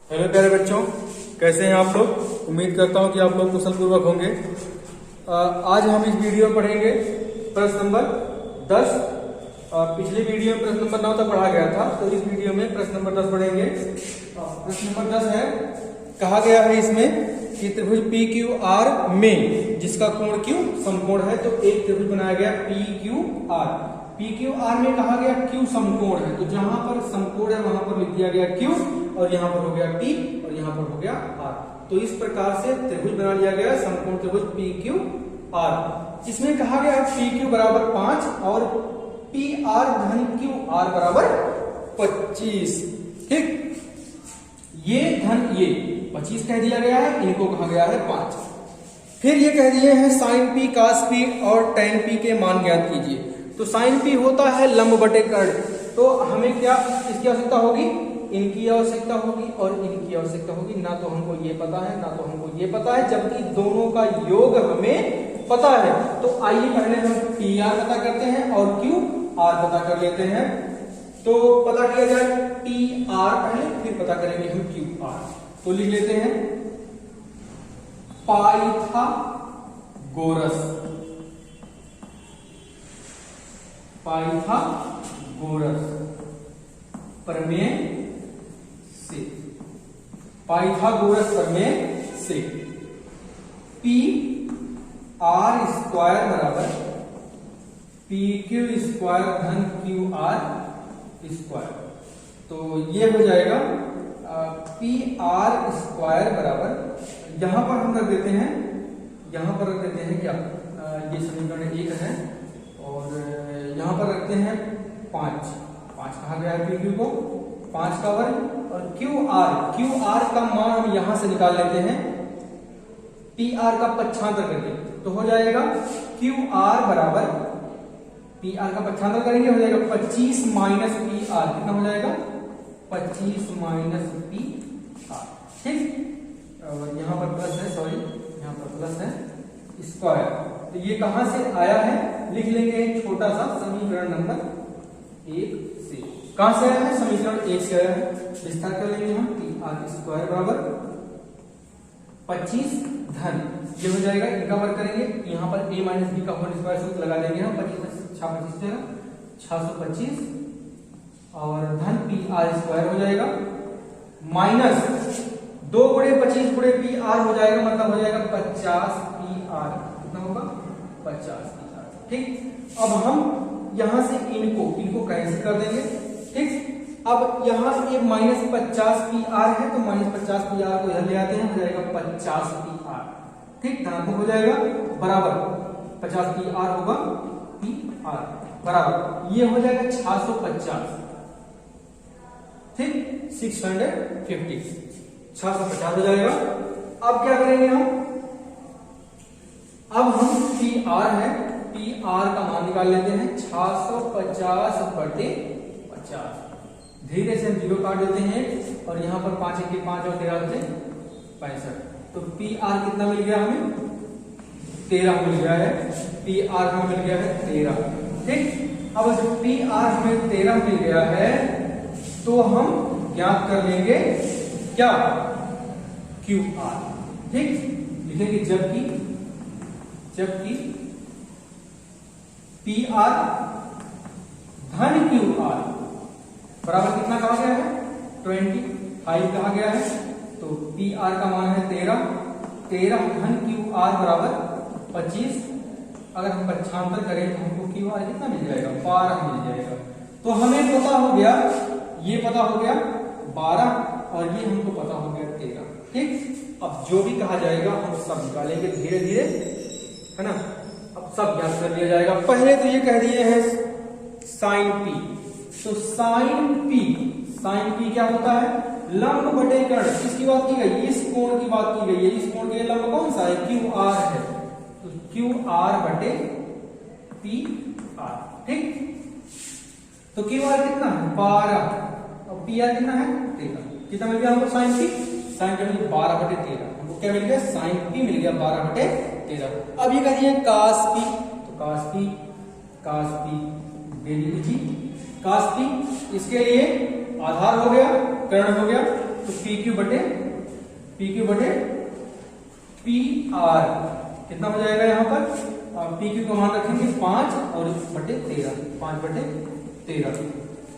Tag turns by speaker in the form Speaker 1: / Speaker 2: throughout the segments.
Speaker 1: Hello प्यारे बच्चों, कैसे हैं आप लोग। उम्मीद करता हूं कि आप लोग कुशल पूर्वक होंगे। आज हम इस वीडियो में पढ़ेंगे प्रश्न नंबर 10। पिछले वीडियो में प्रश्न नंबर 9 तक पढ़ा गया था, तो इस वीडियो में प्रश्न नंबर 10 पढ़ेंगे। प्रश्न नंबर 10 है, कहा गया है इसमें कि त्रिभुज पी क्यू आर में जिसका कोण क्यू समकोण है, तो एक त्रिभुज बनाया गया P Q R. P Q R में कहा गया क्यू समकोण है, तो जहां पर समकोण है वहां पर लिख दिया गया क्यू, और यहाँ पर हो गया P और यहाँ पर हो गया R। तो इस प्रकार से त्रिभुज बना लिया गया समकोण त्रिभुज PQR। इसमें कहा गया PQ बराबर 5 और PR धन QR बराबर 25। ठीक, ये धन ये 25 कह दिया गया है, इनको कहा गया है 5। फिर ये कह दिए हैं sin P cos P और tan P के मान ज्ञात कीजिए। तो sin P होता है लंब बटे कर्ण, तो हमें क्या इसकी आवश्यकता होगी, इनकी आवश्यकता होगी और इनकी आवश्यकता होगी। ना तो हमको ये पता है ना तो हमको ये पता है, जबकि दोनों का योग हमें पता है। तो आइए पहले हम PR पता करते हैं और QR पता कर लेते हैं। तो पता किया जाए PR पहले, फिर पता करेंगे हम QR। तो लिख लेते हैं पाइथागोरस प्रमेय से, पाइथागोरस प्रमेय से पी आर स्क्वायर बराबर पी क्यू स्क्वायर धन क्यू आर स्क्वायर। तो ये हो जाएगा पी आर स्क्वायर बराबर, यहां पर हम रख देते हैं, यहां पर रख देते हैं क्या, ये समीकरण 1 है, और यहां पर रखते हैं 5 कहा गया है पी क्यू को, 5 का वर्ग, और क्यू आर का मान हम यहां से निकाल लेते हैं पी आर का पक्षांतर करके। तो हो जाएगा क्यू आर बराबर, पी आर का पक्षांतर करेंगे हो जाएगा 25 माइनस पी आर। कितना हो जाएगा 25 माइनस पी आर। ठीक, और यहां पर प्लस है, सॉरी यहां पर प्लस है स्क्वायर। तो ये कहां से आया है, लिख लेंगे एक छोटा सा समीकरण नंबर 1 से। कहां से आया है, समीकरण 1 से आया है। विस्तार कर लेंगे हम, पी आर स्क्वायर बराबर 25 धन, ये हो जाएगा, इनका वर्ग करेंगे, यहाँ पर a माइनस बी का होल स्क्वायर सूत्र लगा देंगे हम, 625 और धन पी आर स्क्वायर हो जाएगा, माइनस 2 गुणे 25 गुणे पी आर हो जाएगा, मतलब हो जाएगा 50 पी आर। कितना होगा 50 पी आर। ठीक, अब हम यहां से इनको कैंसिल कर देंगे। ठीक, अब यहां ये माइनस 50 पी आर है, तो माइनस 50 पी आर को इधर ले आते हैं, हो जाएगा 50 पी आर। ठीक, धनात्मक हो जाएगा, बराबर 50 पी आर होगा पी आर बराबर, ये हो जाएगा 650। ठीक, 650 हो जाएगा। अब क्या करेंगे हम, अब हम पी आर है, पी आर का मान निकाल लेते हैं 650 बटे 50। धीरे से हम 0 काट देते हैं, और यहां पर 5 1 5 और 13 बचे 65। तो पी आर कितना मिल गया हमें, 13 मिल गया है, पी आर हमें मिल गया है 13। ठीक, अब जब पी आर हमें 13 मिल गया है, तो हम ज्ञात कर लेंगे क्या, क्यू आर। ठीक, लिखेंगे जबकि पी आर धन क्यू आर बराबर कितना कहा गया है, 25 कहा गया है। तो पी आर का मान है 13 धन क्यू आर बराबर 25। अगर हम पक्षांतर करें तो हमको क्यू आर कितना मिल जाएगा, 12 मिल जाएगा। तो हमें पता हो गया, ये पता हो गया 12, और ये हमको पता हो गया 13। ठीक, अब जो भी कहा जाएगा हम सब निकालेंगे धीरे धीरे, है ना। अब सब ज्ञात कर लिया जाएगा। पहले तो ये कह दिए हैं साइन पी, तो साइन पी क्या होता है, लंब बटे कर्ण। किसकी बात की गई, इस कोण की बात की गई है। इस कोण के लिए लंब कौन सा है, क्यू आर है, तो क्यू आर बटे पी आर। ठीक, तो क्यू आर कितना है 12, और पी आर कितना है 13। कितना मिल गया हमको साइन पी, साइन पी मिल 12 बटे 13। हमको क्या मिल गया, साइन पी मिल गया 12 बटे 13। अब ये कह दिए कास पी, तो कास पी दे दीजिए, कास पी, इसके लिए आधार हो गया, कर्ण हो गया, तो PQ बटे PR कितना हो जाएगा यहाँ पर? PQ का मान रखेंगे 5 और बटे 13, 5 बटे 13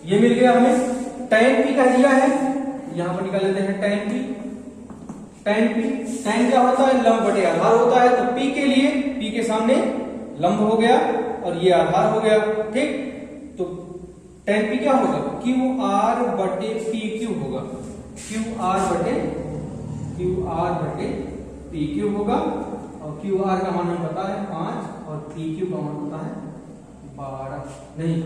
Speaker 1: ये मिल गया हमें। tan P कह दिया है, यहाँ पर निकाल लेते हैं tan P। tan क्या होता है? लंब बटे आधार होता है। तो P के लिए P के सामने लंब हो गया और ये आधार हो गया, ठीक। तो tan P क्या होगा? QR बटे PQ होगा, QR बटे PQ होगा। और QR का मान हमें पता है 5 और PQ का मान पता है 12, नहीं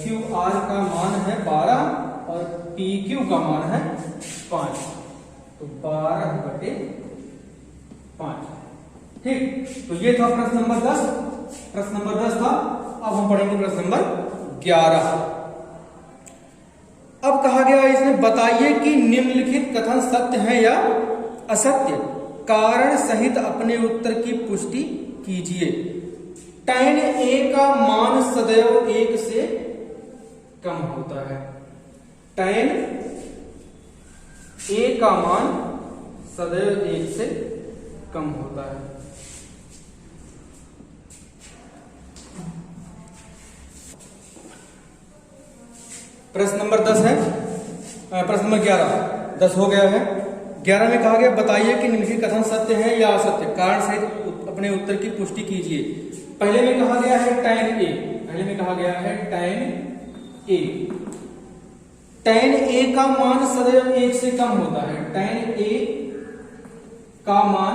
Speaker 1: QR का मान है 12 और PQ का मान है 5, तो 12 बटे 5, ठीक। तो ये था प्रश्न नंबर 10। प्रश्न नंबर 10 था। अब हम पढ़ेंगे प्रश्न नंबर 11। अब कहा गया है इसमें, बताइए कि निम्नलिखित कथन सत्य है या असत्य, कारण सहित अपने उत्तर की पुष्टि कीजिए। tan A का मान सदैव 1 से कम होता है। tan A का मान सदैव 1 से कम होता है। प्रश्न नंबर 10 है, प्रश्न नंबर 11, 10 हो गया है। 11 में कहा गया बताइए कि निम्नलिखित कथन सत्य है या असत्य, कारण सहित अपने उत्तर की पुष्टि कीजिए। पहले में कहा गया है tan A, पहले में कहा गया है tan A। tan A का मान सदैव 1 से कम होता है। tan A का मान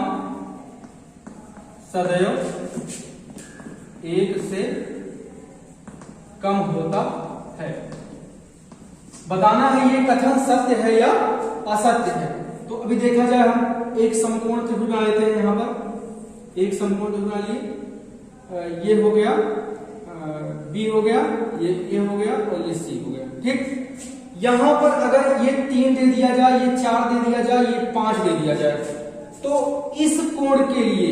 Speaker 1: सदैव 1 से कम होता है। बताना है ये कथन सत्य है या असत्य है। तो अभी देखा जाए, हम एक समकोण त्रिभुज बना लेते हैं। यहां पर एक समकोण त्रिभुज बना लिए, ये हो गया B हो गया, ये A हो गया और ये C हो गया, ठीक। यहां पर अगर ये 3 दे दिया जाए, ये 4 दे दिया जाए, ये 5 दे दिया जाए, तो इस कोण के लिए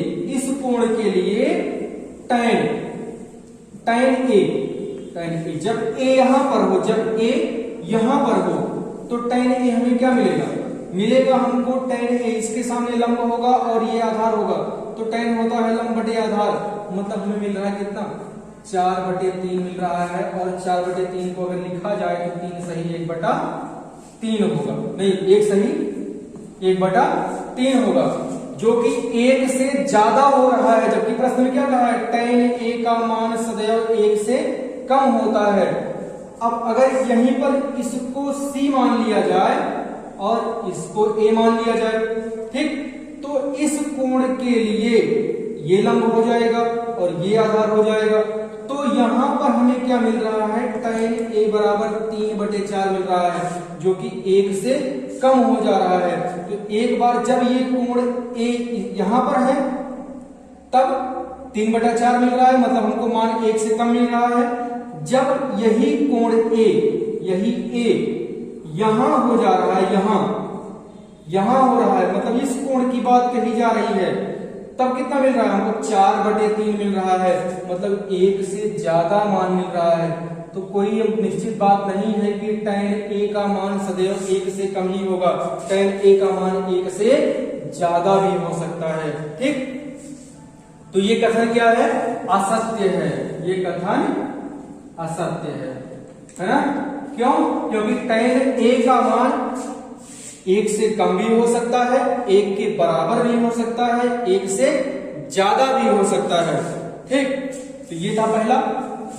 Speaker 1: tan A जब A यहां पर हो, जब A यहां पर हो, तो tan A हमें क्या मिलेगा हमको tan A इसके सामने लंब होगा और ये आधार होगा, तो tan होता है लंब बटे आधार, मतलब हमें मिल रहा है कितना? 4/3 मिल रहा है। और 4/3 को अगर लिखा जाए तो 3 सही 1/3 होगा, नहीं 1 सही 1/3 होगा, जो कि 1 से ज्यादा हो रहा है। जबकि प्रश्न में क्या कहा है? tan A का मान सदैव 1 से कम होता है। अब अगर यहीं पर इसको C मान लिया जाए और इसको A मान लिया जाए, ठीक, तो इस कोण के लिए ये लंब हो जाएगा और ये आधार हो जाएगा। तो यहां पर हमें क्या मिल रहा है? tan A बराबर 3/4 मिल रहा है, जो कि 1 से कम हो जा रहा है। तो एक बार जब ये कोण A यहां पर है, तब 3/4 मिल रहा है, मतलब हमको मान 1 से कम मिल रहा है। जब यही कोण A, यही A यहां हो जा रहा है, यहां हो रहा है, मतलब इस कोण की बात कही जा रही है, तब कितना मिल रहा है हमको? 4/3 मिल रहा है, मतलब 1 से ज्यादा मान मिल रहा है। तो कोई निश्चित बात नहीं है कि tan A का मान सदैव 1 से कम ही होगा, tan A का मान 1 से ज्यादा भी हो सकता है, ठीक। तो ये कथन क्या है? असत्य है, ये कथन असत्य है ना? क्यों? क्योंकि tan A का मान 1 से कम भी हो सकता है, 1 के बराबर भी हो सकता है, 1 से ज्यादा भी हो सकता है, ठीक। तो ये था पहला,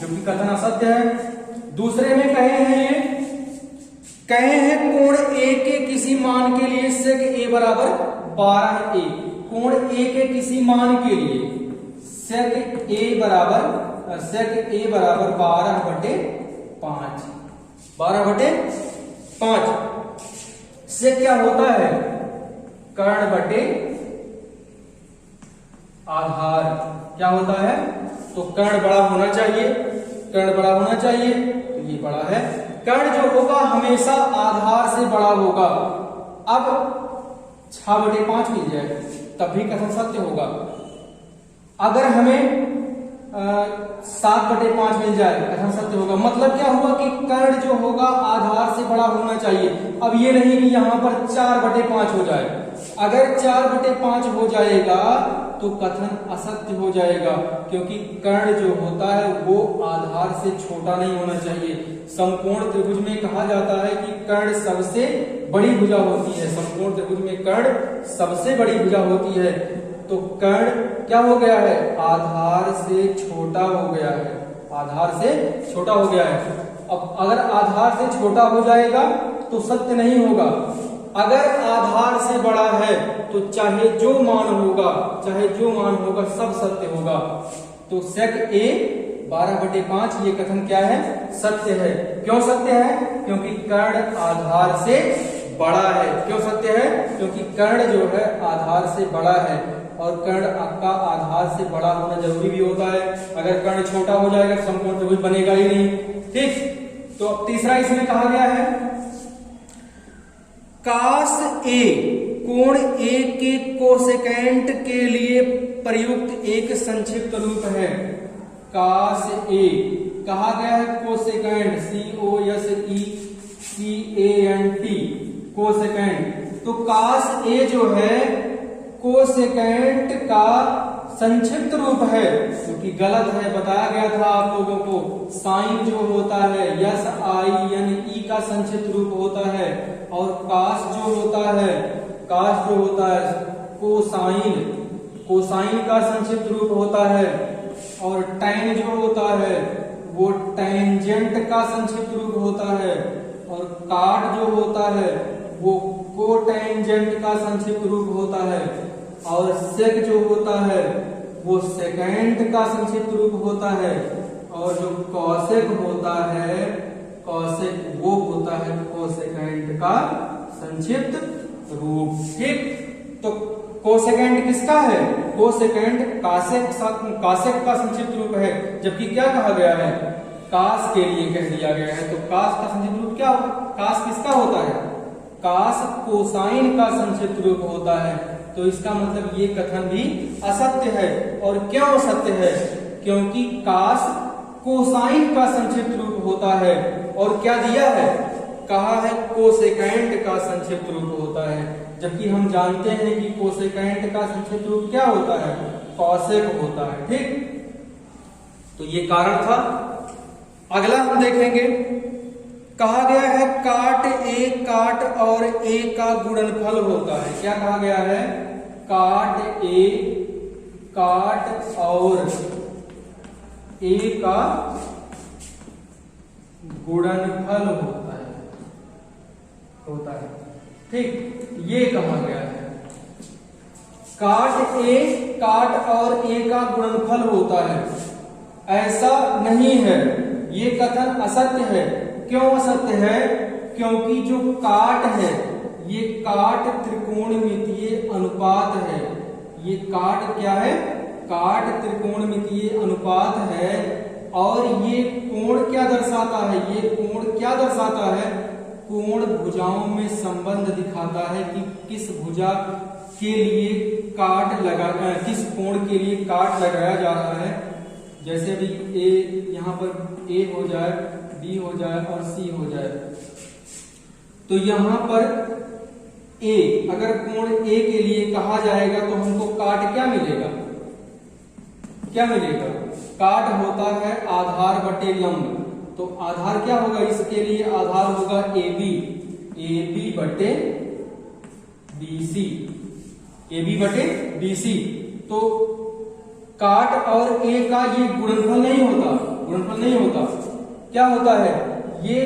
Speaker 1: जो कि कथन असत्य है। दूसरे में कहे हैं कोण A के किसी मान के लिए sec A बराबर 12A। कोण A के किसी मान के लिए sec A बराबर 12/5, 12/5 से क्या होता है? कर्ण बटे आधार। क्या होता है? तो कर्ण बड़ा होना चाहिए, कर्ण बड़ा होना चाहिए, तो ये बड़ा है। कर्ण जो होगा हमेशा आधार से बड़ा होगा। अब 6/5 मिल जाए तब भी कथन सत्य होगा। अगर हमें 7/5 मिल जाए, कथन सत्य होगा। मतलब क्या हुआ कि कर्ण जो होगा आधार से बड़ा होना चाहिए। अब ये नहीं कि यहां पर 4/5 हो जाए। अगर 4/5 हो जाएगा तो कथन असत्य हो जाएगा, क्योंकि कर्ण जो होता है वो आधार से छोटा नहीं होना चाहिए। समकोण त्रिभुज में कहा जाता है कि कर्ण सबसे बड़ी भुजा होती है। समकोण त्रिभुज में कर्ण सबसे बड़ी भुजा होती है। तो कर्ण क्या हो गया है? आधार से छोटा हो गया है। आधार से छोटा हो गया है। अब अगर आधार से छोटा हो जाएगा तो सत्य नहीं होगा। अगर आधार से बड़ा है तो चाहे जो मान होगा सब सत्य होगा। तो सेक ए 12/5 ये कथन क्या है? सत्य है। क्यों सत्य है? क्योंकि कर्ण आधार से बड़ा है। क्यों सत्य है? क्योंकि कर्ण जो है आधार से बड़ा है, और कर्ण आपका आधार से बड़ा होना जरूरी भी होता है। अगर कर्ण छोटा हो जाएगा तो समकोण त्रिभुज बनेगा ही नहीं। ठीक, तो अब तीसरा इसमें कहा गया है कास ए कोण ए के कोसेकेंट के लिए प्रयुक्त एक संक्षिप्त रूप है। कास ए कहा गया है कोसेकेंट, COSECANT, कोसेकेंट। तो कास ए जो है कोसेकेंट का संक्षिप्त रूप है, क्योंकि गलत है। बताया गया था आप लोगों को साइन जो होता है SINE का संक्षिप्त रूप होता है, और कास जो होता है कोसाइन का संक्षिप्त रूप होता है, और टैन जो होता है वो टेंजेंट का संक्षिप्त रूप होता है, और काट जो होता है वो कोटेंजेंट का संक्षिप्त रूप होता है, और सेक जो होता है वो सेकेंड का संक्षिप्त रूप होता है, और जो कौसेक होता है वो होता है कोसेकेंट का संक्षिप्त रूप। ठीक, तो कोसेकेंट किसका है? कोसेकेंट कासेक का संक्षिप्त रूप है। जबकि क्या कहा गया है? कास के लिए कह दिया गया है। तो कास का संक्षिप्त रूप क्या होगा? कास किसका होता है? कास कोसाइन का संक्षिप्त रूप होता है। तो इसका मतलब ये कथन भी असत्य है। और क्यों असत्य है? क्योंकि कास कोसाइन का संक्षिप्त रूप होता है, और क्या दिया है? कहा है कोसेकेंट का संक्षिप्त रूप होता है। जबकि हम जानते हैं कि कोसेकेंट का संक्षिप्त रूप क्या होता है? कौसेक होता है। ठीक, तो ये कारण था। अगला हम देखेंगे, कहा गया है काट ए काट और ए का गुणनफल होता है। क्या कहा गया है? काट ए काट और ए का गुणनफल होता है। ठीक, ये कहा गया है काट ए काट और ए का गुणनफल होता है। ऐसा नहीं है, ये कथन असत्य है। क्यों असत्य है? क्योंकि जो काट है ये काट त्रिकोणमितीय अनुपात है। ये काट क्या है? काट त्रिकोणमितीय अनुपात है। और ये कोण क्या दर्शाता है? ये कोण क्या दर्शाता है? कोण भुजाओं में संबंध दिखाता है कि किस भुजा के लिए काट लगा, किस कोण के लिए काट लगाया जा रहा है। जैसे भी ए यहाँ पर ए हो जाए, बी हो जाए और सी हो जाए, तो यहां पर ए अगर कोण ए के लिए कहा जाएगा तो हमको काट क्या मिलेगा? क्या मिलेगा? काट होता है आधार बटे लंब। तो आधार क्या होगा? इसके लिए आधार होगा AB बटे BC, AB बटे BC। तो काट और ए का ये गुणनफल नहीं होता। क्या होता है? ये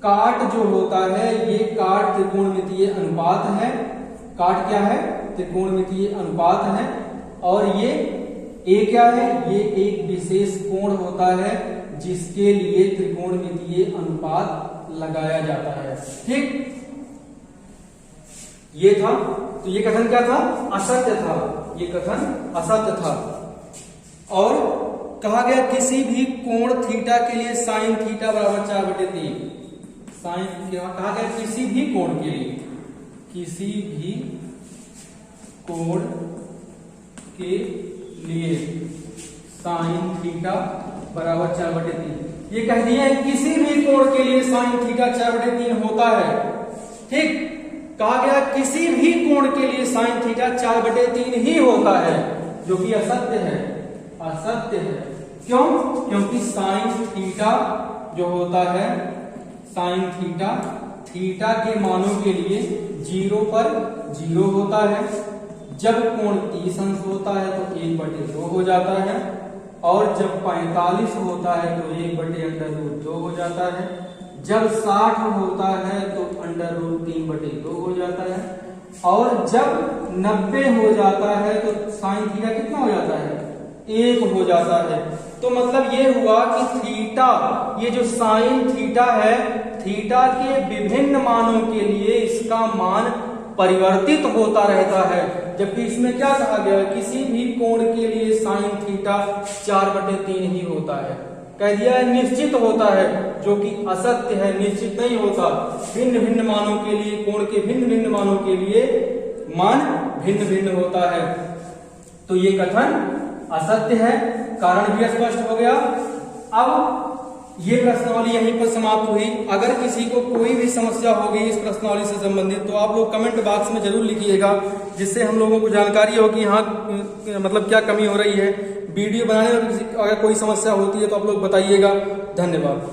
Speaker 1: काट जो होता है ये काट त्रिकोणमितीय अनुपात है। काट क्या है? त्रिकोणमितीय अनुपात है। और ये ए क्या है? ये एक विशेष कोण होता है जिसके लिए त्रिकोणमितीय अनुपात लगाया जाता है। ठीक, ये था। तो ये कथन क्या था? असत्य था। ये कथन असत्य था। और कहा गया किसी भी कोण थीटा के लिए साइन थीटा बराबर 4/3। साइन कहा गया किसी भी कोण के लिए, किसी भी कोण के लिए साइन थीटा बराबर 4/3। ये कह दिया है किसी भी कोण के लिए साइन थीटा 4/3 होता है। ठीक, कहा गया किसी भी कोण के लिए साइन थीटा 4/3 ही होता है, जो कि असत्य है। असत्य है क्यों? क्योंकि साइन थीटा जो होता है, साइन थीटा थीटा के मानों के लिए 0 पर 0 होता है। जब कोण 30 अंश होता है तो 1/2 हो जाता है, और जब 45 होता है तो 1/√2 हो जाता है। जब 60 होता है तो √3/2 हो जाता है, और जब 90 हो जाता है तो साइन थीटा कितना हो जाता है? 1 हो जाता है। तो मतलब ये हुआ कि थीटा, ये जो साइन थीटा है, थीटा के विभिन्न मानों के लिए इसका मान परिवर्तित होता रहता है। जबकि इसमें क्या कहा गया? किसी भी कोण के लिए साइन थीटा 4/3 ही होता है। कह दिया है निश्चित होता है, जो कि असत्य है, निश्चित नहीं होता। भिन्न भिन्न मानों के लिए, कोण के भिन्न भिन्न मानों के लिए मान भिन्न भिन्न होता है। तो ये कथन असत्य है, कारण भी स्पष्ट हो गया। अब ये प्रश्नावली यहीं पर समाप्त हुई। अगर किसी को कोई भी समस्या होगी इस प्रश्नावली से संबंधित तो आप लोग कमेंट बॉक्स में जरूर लिखिएगा, जिससे हम लोगों को जानकारी हो कि यहाँ मतलब क्या कमी हो रही है। वीडियो बनाने में अगर कोई समस्या होती है तो आप लोग बताइएगा। धन्यवाद।